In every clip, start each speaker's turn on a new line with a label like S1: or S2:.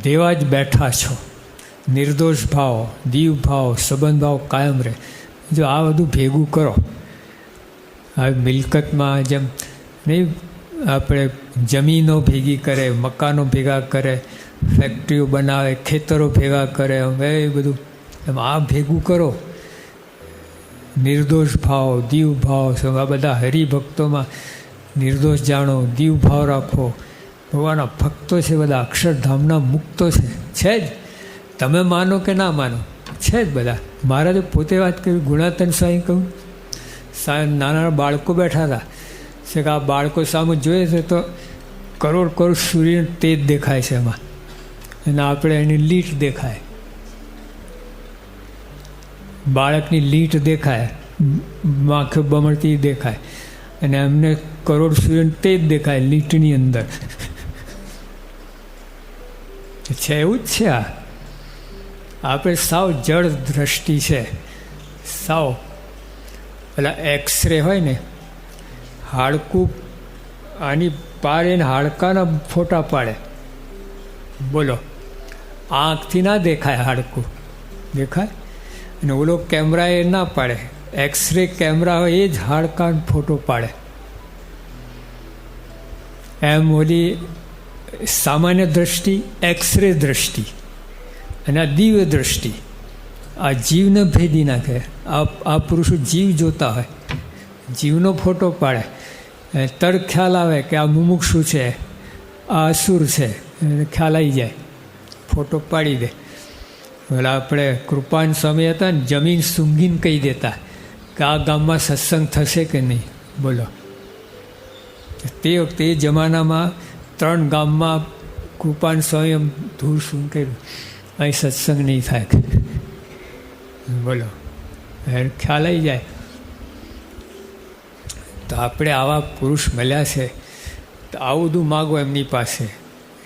S1: દેવા જ બેઠા છો. નિર્દોષ ભાવ, દીવ ભાવ, સંબંધ ભાવ કાયમ રહે. જો આ બધું ભેગું કરો, હવે મિલકતમાં જેમ નહીં આપણે જમીનો ભેગી કરે, મકાનો ભેગા કરે, ફેક્ટરીઓ બનાવે, ખેતરો ભેગા કરે, હવે એ બધું એમ આ ભેગું કરો. નિર્દોષ ભાવ, દીવ ભાવ, આ બધા હરિભક્તોમાં નિર્દોષ જાણો, દીવ ભાવ રાખો. ભગવાનના ભક્તો છે બધા, અક્ષરધામના મુક્તો છે જ. તમે માનો કે ના માનો, છે જ બધા. મહારાજે પોતે વાત કરી, ગુણાતન સ્વામી કહ્યું, નાના બાળકો બેઠા હતા છે કે આ બાળકો સામે જોઈએ છે તો કરોડ કરોડ સૂર્ય તેજ દેખાય છે એમાં, અને આપણે એની લીટ દેખાય, બાળકની લીટ દેખાય, આંખો બમણતી દેખાય, અને એમને કરોડ સૂર્ય તેજ દેખાય લીટની અંદર. છે એવું જ છે. આ આપણે સાવ જળ દ્રષ્ટિ છે, સાવ. પેલા એક્સરે હોય ને, હાડકું આની પાર એને હાડકાના ફોટા પાડે. બોલો, આંખથી ના દેખાય, હાડકું દેખાય, અને ઓલો કેમેરા એ ના પાડે. એક્સરે કેમેરા હોય એ જ હાડકાનો ફોટો પાડે. એમ ઓલી સામાન્ય દ્રષ્ટિ, એક્સરે દ્રષ્ટિ, અને આ દિવ્ય દ્રષ્ટિ, આ જીવને ભેદી નાખે. આ પુરુષો જીવ જોતા હોય, જીવનો ફોટો પાડે, તરત ખ્યાલ આવે કે આ મુમુક્ષુ છે, આ અસુર છે, ખ્યાલ આવી જાય, ફોટો પાડી દે. પેલા આપણે કૃપાન સ્વામી હતા ને, જમીન સૂંઘીને કહી દેતા કે આ ગામમાં સત્સંગ થશે કે નહીં. બોલો, તે વખતે એ જમાનામાં 3 ગામમાં કૃપાન સ્વામી એમ ધૂળ શું કર્યું, અહીં સત્સંગ નહીં થાય. બોલો, ખ્યાલ આવી જાય. તો આપણે આવા પુરુષ મળ્યા છે, તો આવું બધું માગો એમની પાસે.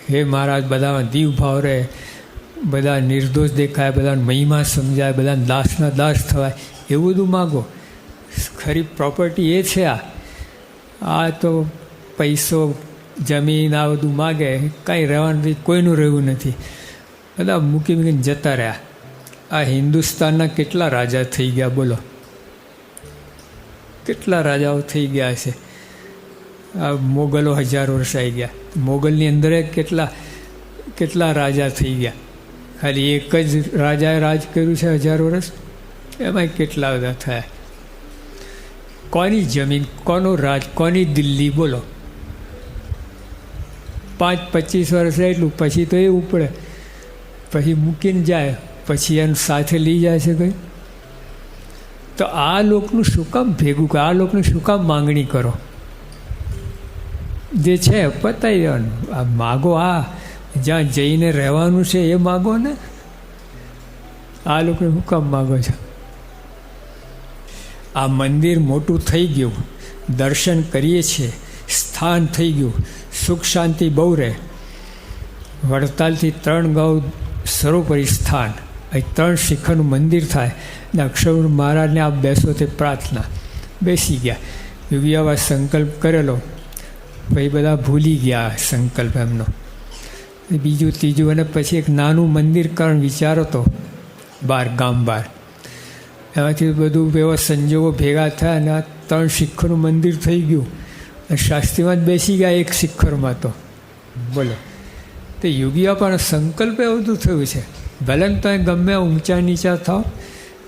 S1: હે મહારાજ, બધામાં દીવ ભાવ રહે, બધા નિર્દોષ દેખાય, બધાને મહિમા સમજાય, બધાને દાસના દાસ થવાય, એવું બધું માગો. ખરી પ્રોપર્ટી એ છે. આ તો પૈસો, જમીન, આ બધું માગે, કાંઈ રહેવાનું નથી, કોઈનું રહેવું નથી, બધા મૂકી મૂકીને જતા રહ્યા. આ હિન્દુસ્તાનના કેટલા રાજા થઈ ગયા, બોલો, કેટલા રાજાઓ થઈ ગયા છે. આ મોગલો 1000 વર્ષ આવી ગયા, મોગલની અંદર કેટલા રાજા થઈ ગયા. ખાલી એક જ રાજાએ રાજ કર્યું છે 1000 વર્ષ, એમાં કેટલા બધા થયા. કોની જમીન, કોનું રાજ, કોની દિલ્હી, બોલો. 5-25 વર્ષ એટલું, પછી તો એ ઉપડે, પછી મૂકીને જાય, પછી એને સાથે લઈ જાય છે કંઈ. તો આ લોકનું શું કામ ભેગું કરો, આ લોકનું શું કામ માંગણી કરો? જે છે પતાવી દેવાનું. આ માગો, આ જ્યાં જઈને રહેવાનું છે એ માગો ને. આ લોકોને શું કામ માગો છો? આ મંદિર મોટું થઈ ગયું, દર્શન કરીએ છીએ, સ્થાન થઈ ગયું, સુખ શાંતિ બહુ રહે. વડતાલથી 3 ગાઉ સર્વોપરી સ્થાન, અહીં 3 શિખરનું મંદિર થાય ને અક્ષર મહારાજને આપ બેસો તે પ્રાર્થના. બેસી ગયા, યુગિયાવા સંકલ્પ કરેલો, પછી બધા ભૂલી ગયા સંકલ્પ એમનો. બીજું ત્રીજું, અને પછી એક નાનું મંદિર કારણ વિચારો તો ગામ બહાર. એમાંથી બધું એવા સંજોગો ભેગા થયા અને આ 3 શિખરનું મંદિર થઈ ગયું. અને શાસ્ત્રીમાં જ બેસી ગયા એક શિખરમાં. તો બોલો, તે યોગીયા પણ સંકલ્પ એવું બધું થયું છે. ભલે ને તમે ગમે ઊંચા નીચા થાવ,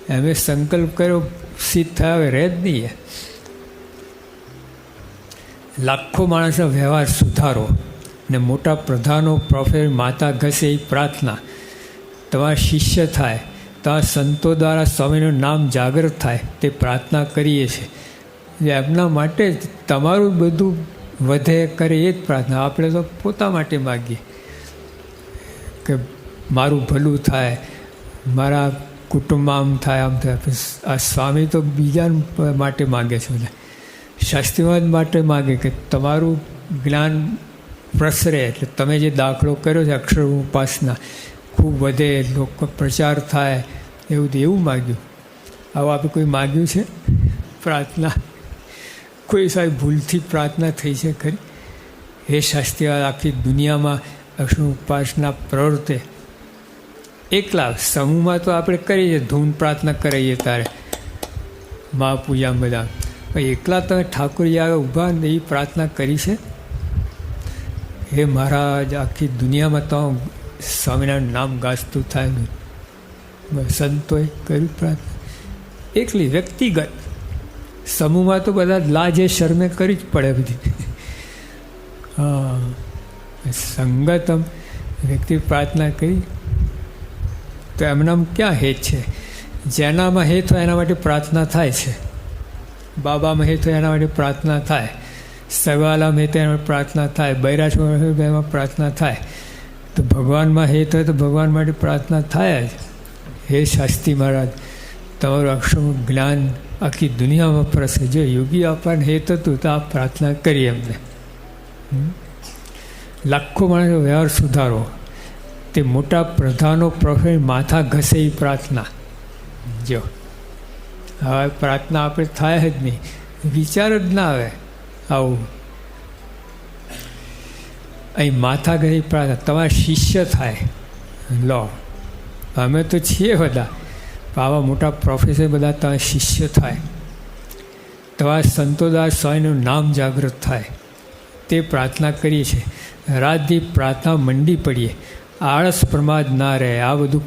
S1: એમે સંકલ્પ કર્યો, સિદ્ધ થયા, હવે રહે જ નહીં. લાખો માણસનો વ્યવહાર સુધારો, ને મોટા પ્રધાનો, પ્રોફેસર, માતા ઘસે એ પ્રાર્થના. તમારા શિષ્ય થાય, તમારા સંતો દ્વારા સ્વામીનું નામ જાગૃત થાય, તે પ્રાર્થના કરીએ છીએ. એમના માટે જ તમારું બધું વધે કરે એ જ પ્રાર્થના. આપણે તો પોતા માટે માગીએ કે મારું ભલું થાય, મારા કુટુંબમાં આમ થાય, આમ થાય. આ સ્વામી તો બીજા માટે માગે છે, શાસ્ત્રીવાદ માટે માગે કે તમારું જ્ઞાન પ્રસરે, એટલે તમે જે દાખલો કર્યો છે અક્ષર ઉપાસના ખૂબ વધે, લોકો પ્રચાર થાય, એવું માગ્યું. આવું આપણે કોઈ માગ્યું છે પ્રાર્થના? કોઈ સાહેબ ભૂલથી પ્રાર્થના થઈ છે ખરી? હે શાસ્ત્રીવાદ, આખી દુનિયામાં અક્ષર ઉપાસના પ્રવૃત્તિ એકલા. સમૂહમાં તો આપણે કરીએ, ધૂન પ્રાર્થના કરીએ તારે મહાપૂજા બધા, પણ એકલા તમે ઠાકોરજી આવે ઊભા ને એ પ્રાર્થના કરી છે? હે મહારાજ, આખી દુનિયામાં તો સ્વામિનારાયણ નામ ગાજતું થાય. સંતોએ કર્યું પ્રાર્થના એકલી વ્યક્તિગત. સમૂહમાં તો બધા લાજે શરમે કરી જ પડે બધી. હા, સંગતમ વ્યક્તિ પ્રાર્થના કરી તો એમનામ ક્યાં હેત છે? જેનામાં હેત હોય એના માટે પ્રાર્થના થાય છે. બાબામાં હેત હોય એના માટે પ્રાર્થના થાય, સગાલામાં હેત એના માટે પ્રાર્થના થાય, બૈરાજમાં હોય એમાં પ્રાર્થના થાય. તો ભગવાનમાં હેત હોય તો ભગવાન માટે પ્રાર્થના થાય જ. હે શાસ્ત્રી મહારાજ, તમારું અક્ષરનું જ્ઞાન આખી દુનિયામાં પ્રસે. જો યોગી આપણને હેત હતું તો આ પ્રાર્થના કરી એમને. લાખો માણસો વ્યવહાર સુધારો, તે મોટા પ્રધાનો પ્રોફેસર માથા ઘસે એ પ્રાર્થના. જો હવે પ્રાર્થના આપણે થાય જ નહીં, વિચાર જ ના આવે આવું. અહીં માથા ઘસે પ્રાર્થના તમારા શિષ્ય થાય. લો, અમે તો છીએ બધા, આવા મોટા પ્રોફેસર બધા તમારા શિષ્ય થાય. તમારા સંતોદાર સ્વામીનું નામ જાગૃત થાય, તે પ્રાર્થના કરીએ છીએ. રાતથી પ્રાર્થના મંડી પડીએ, આળસ પ્રમાદ ના રહે. આ બધું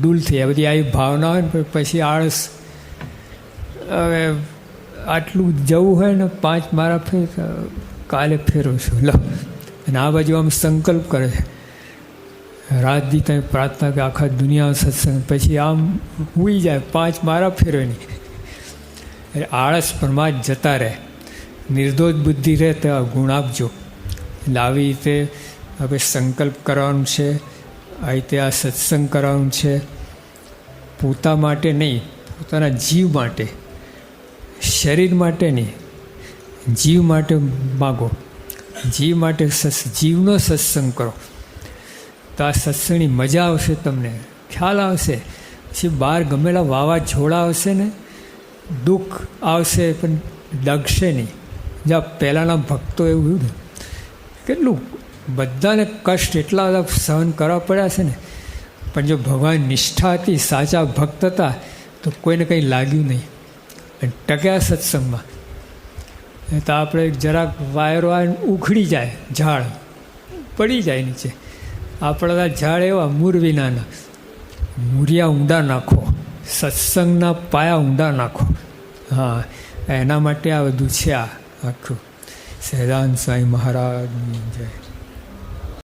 S1: દૂર થઈ, આ બધી આવી ભાવના હોય ને પછી આળસ. હવે આટલું જવું હોય ને 5 મારા ફેર કાલે ફેરવું છું લો, અને આ બાજુ આમ સંકલ્પ કરે છે રાતથી તમે પ્રાર્થના કે આખા દુનિયા સત્સંગ, પછી આમ હુઈ જાય 5 મારા ફેરવે નહીં. આળસ પ્રમાદ જતા રહે, નિર્દોષ બુદ્ધિ રહે તો આ ગુણ આપજો. એટલે આવી રીતે હવે સંકલ્પ કરવાનું છે, આ રીતે આ સત્સંગ કરવાનું છે. પોતા માટે નહીં, પોતાના જીવ માટે, શરીર માટે નહીં, જીવ માટે માગો. જીવ માટે જીવનો સત્સંગ કરો તો આ સત્સંગની મજા આવશે, તમને ખ્યાલ આવશે. પછી બહાર ગમેલા વાવાઝોડા આવશે ને, દુઃખ આવશે પણ ડગશે નહીં. જ્યાં પહેલાંના ભક્તો એવું કેટલું બધાને કષ્ટ એટલા બધા સહન કરવા પડ્યા છે ને, પણ જો ભગવાન નિષ્ઠા હતી, સાચા ભક્ત હતા તો કોઈને કંઈ લાગ્યું નહીં અને ટક્યા સત્સંગમાં. તો આપણે જરાક વાયરો આવે ઉખડી જાય, ઝાડ પડી જાય નીચે. આપણા ઝાડ એવા મૂર વિનાના, મૂરિયા ઊંડા નાખો, સત્સંગના પાયા ઊંડા નાખો. હા, એના માટે આ બધું છે. આ આખું સહેજાનંદ સ્વામી મહારાજની જય.